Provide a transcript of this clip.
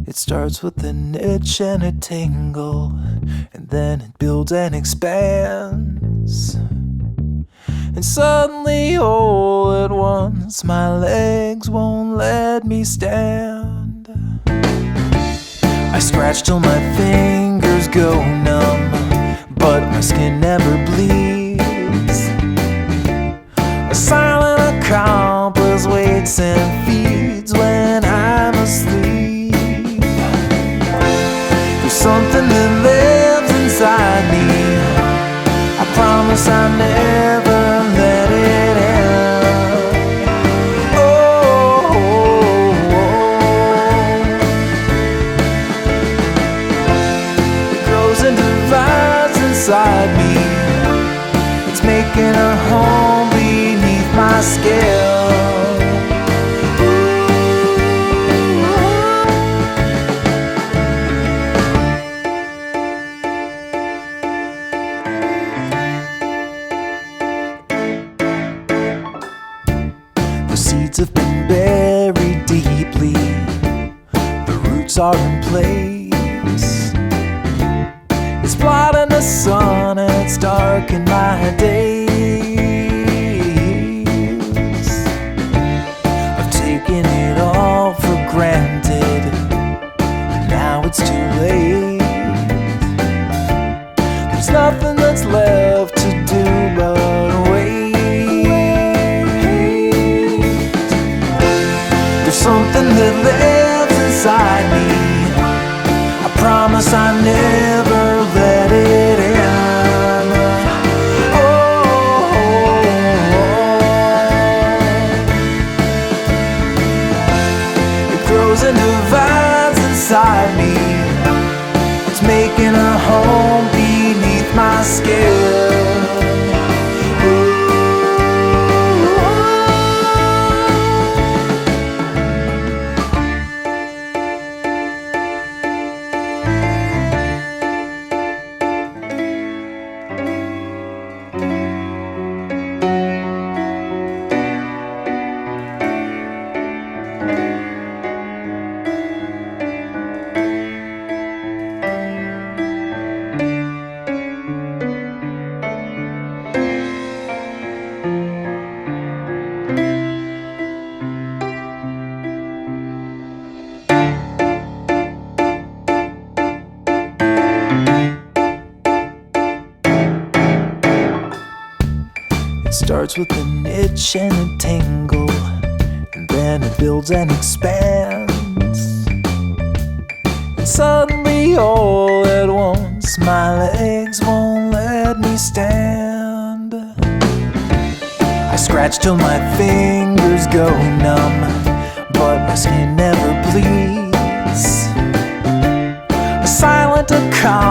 It starts with an itch and a tingle, and then it builds and expands. And suddenly, all at once, my legs won't let me stand. I scratch till my fingers go numb, but my skin never bleeds. A silent accomplice waits and feeds when I'm asleep. There's something that lives inside me. I promise I'll never let it end. Oh, it grows and divides inside me. It's making a home beneath my skin. The seeds have been buried deeply, the roots are in place. It's blotting the sun and it's darkened my days. I've taken it all for granted, and now it's too late. There's nothing that's left to do but wait. There's something that lives inside me. I promise I never let it end. Oh, it grows and divides inside me. It's making a home beneath my skin. It starts with an itch and a tingle, and then it builds and expands. And suddenly, all at once, my legs won't let me stand. I scratch till my fingers go numb, but my skin never bleeds. A silent accomplice